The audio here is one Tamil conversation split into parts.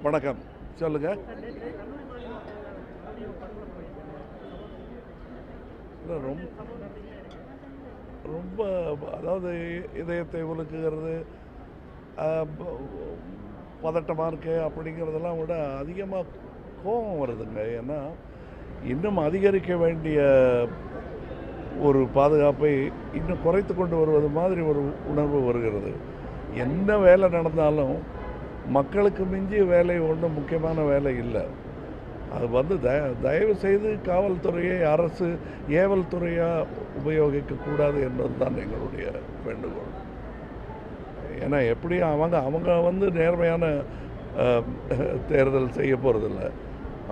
வணக்கம். சொல்லுங்க. ரொம்ப ரொம்ப அதாவது இதயத்தை உலுக்குகிறது, பதட்டமாக இருக்கு அப்படிங்கிறதெல்லாம் விட அதிகமாக கோபம் வருதுங்க. ஏன்னா இன்னும் அதிகரிக்க வேண்டிய ஒரு பாதுகாப்பை இன்னும் குறைத்து கொண்டு வருவது மாதிரி ஒரு உணர்வு வருகிறது. என்ன வேலை நடந்தாலும் மக்களுக்கு மிஞ்சிய வேலை ஒன்றும் முக்கியமான வேலை இல்லை. அது வந்து தயவு செய்து காவல்துறையை அரசு ஏவல் துறையாக உபயோகிக்கக்கூடாது என்பது தான் எங்களுடைய வேண்டுகோள். ஏன்னா எப்படியும் அவங்க வந்து நேர்மையான தேர்தல் செய்ய போகிறதில்ல.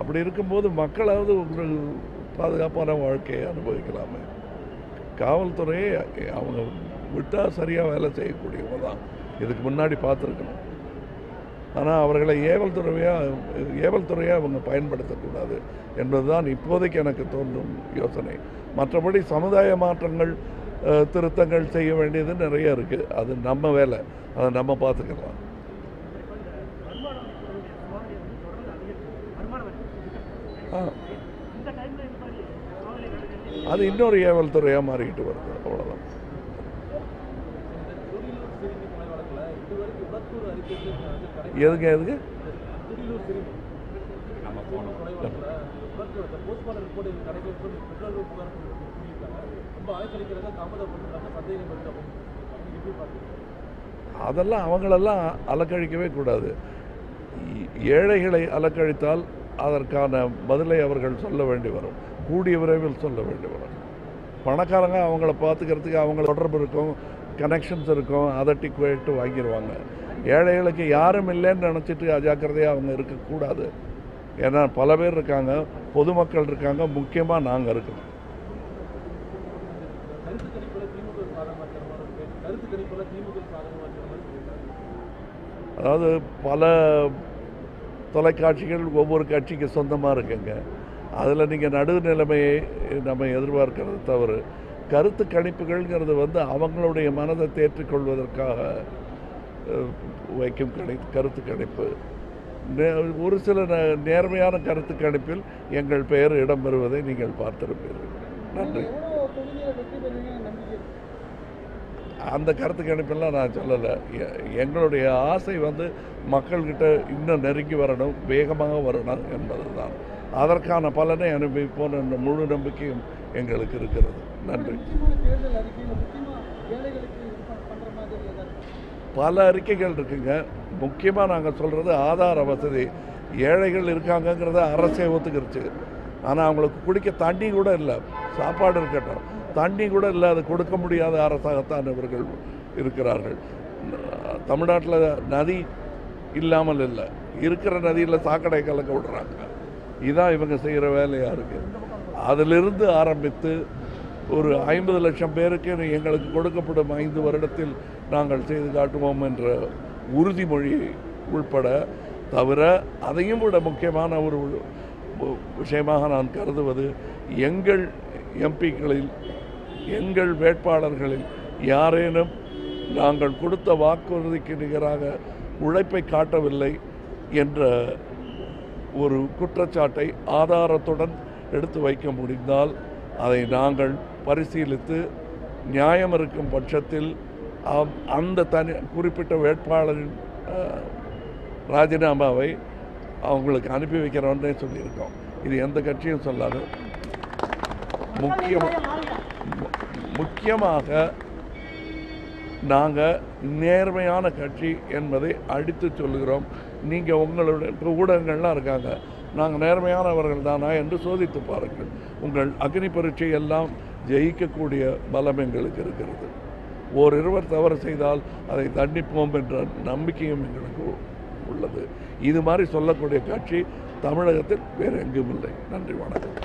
அப்படி இருக்கும்போது மக்களாவது ஒரு பாதுகாப்பான வாழ்க்கையை அனுபவிக்கலாமே. காவல்துறையை அவங்க விட்டால் சரியாக வேலை செய்யக்கூடியவங்க தான் இதுக்கு முன்னாடி பார்த்துருக்கணும். ஆனால் அவர்களை ஏவல் துறையாக அவங்க பயன்படுத்தக்கூடாது என்பது தான் இப்போதைக்கு எனக்கு தோன்றும் யோசனை. மற்றபடி சமுதாய மாற்றங்கள், திருத்தங்கள் செய்ய வேண்டியது நிறைய இருக்குது. அது நம்ம வேலை, அதை நம்ம பார்த்துக்கலாம். அது இன்னொரு ஏவல் துறையாக மாறிக்கிட்டு வருது, அவ்வளோதான். எதுக்கு அதெல்லாம் அவங்களெல்லாம் அலக்கழிக்கவே கூடாது. ஏழைகளை அலக்கழித்தால் அதற்கான பதிலை அவர்கள் சொல்ல வேண்டி வரும், கூடிய விரைவில் சொல்ல வேண்டி வரும். பணக்காரங்க அவங்கள பார்த்துக்கிறதுக்கு அவங்க தொடர்பு இருக்கும், கனெக்ஷன்ஸ் இருக்கும், அதை டிக்கெட்டு வாங்கிடுவாங்க. ஏழைகளுக்கு யாரும் இல்லைன்னு நினச்சிட்டு அஜாக்கிரதையாக அவங்க இருக்கக்கூடாது. ஏன்னா பல பேர் இருக்காங்க, பொதுமக்கள் இருக்காங்க, முக்கியமாக நாங்கள் இருக்கோம். அதாவது பல தொலைக்காட்சிகள் ஒவ்வொரு கட்சிக்கு சொந்தமாக இருக்குங்க. அதில் நீங்கள் நடுநிலைமையை நம்ம எதிர்பார்க்கிறது தவறு. கருத்து கணிப்புகள்ங்கிறது வந்து அவங்களுடைய மனதை தேற்றிக்கொள்வதற்காக வைக்கும் கருத்து கணிப்பு. ஒரு சில நேர்மையான கருத்து கணிப்பில் எங்கள் பெயர் இடம்பெறுவதை நீங்கள் பார்த்திருப்பீர்கள். நன்றி. அந்த கருத்து கணிப்பெல்லாம் நான் சொல்லலை. எங்களுடைய ஆசை வந்து மக்கள்கிட்ட இன்னும் நெருங்கி வரணும், வேகமாக வரணும் என்பது தான். அதற்கான பலனை அனுபவிப்போம் என்ற முழு நம்பிக்கையும் எங்களுக்கு இருக்கிறது. நன்றி. பல அறிக்கைகள் இருக்குங்க. முக்கியமாக நாங்கள் சொல்கிறது ஆதார வசதி. ஏழைகள் இருக்காங்கங்கிறத அரசே ஒத்துக்கிருச்சு. ஆனால் அவங்களுக்கு குடிக்க தண்ணி கூட இல்லை. சாப்பாடு இருக்கட்டும், தண்ணி கூட இல்லை. அது கொடுக்க முடியாத அரசாகத்தான் இவர்கள் இருக்கிறார்கள். தமிழ்நாட்டில் நதி இல்லாமல் இல்லை, இருக்கிற நதியில் சாக்கடை கலக்க விடுறாங்க. இதுதான் இவங்க செய்கிற வேலையாக இருக்குது. அதிலிருந்து ஆரம்பித்து ஒரு 50 லட்சம் பேருக்கு எங்களுக்கு கொடுக்கப்படும் 5 வருடத்தில் நாங்கள் செய்து காட்டுவோம் என்ற உறுதிமொழி உள்பட தவிர, அதையும் விட முக்கியமான ஒரு விஷயமாக நான் கருதுவது, எங்கள் எம்பிக்களில், எங்கள் வேட்பாளர்களில் யாரேனும் நாங்கள் கொடுத்த வாக்குறுதிக்கு நிகராக உழைப்பை காட்டவில்லை என்ற ஒரு குற்றச்சாட்டை ஆதாரத்துடன் எடுத்து வைக்க முடிந்தால் அதை நாங்கள் பரிசீலித்து நியாயம் இருக்கும் பட்சத்தில் அந்த குறிப்பிட்ட வேட்பாளரின் ராஜினாமாவை அவங்களுக்கு அனுப்பி வைக்கிறோன்னே சொல்லியிருக்கோம். இது எந்த கட்சியும் சொல்லாது. முக்கியமாக நாங்கள் நேர்மையான கட்சி என்பதை அடித்து சொல்லுகிறோம். நீங்கள் உங்களுடைய ஊடகங்கள்லாம் இருக்காங்க, நாங்கள் நேர்மையானவர்கள் தானா என்று சோதித்து பாருங்கள். உங்கள் அக்னி பரீட்சை எல்லாம் ஜெயிக்கக்கூடிய பலம் எங்களுக்கு இருக்கிறது. ஓரிருவர் தவறு செய்தால் அதை தண்டிப்போம் என்ற நம்பிக்கையும் எங்களுக்கு உள்ளது. இது மாதிரி சொல்லக்கூடிய கட்சி தமிழகத்தில் வேறு எங்கும் இல்லை. நன்றி, வணக்கம்.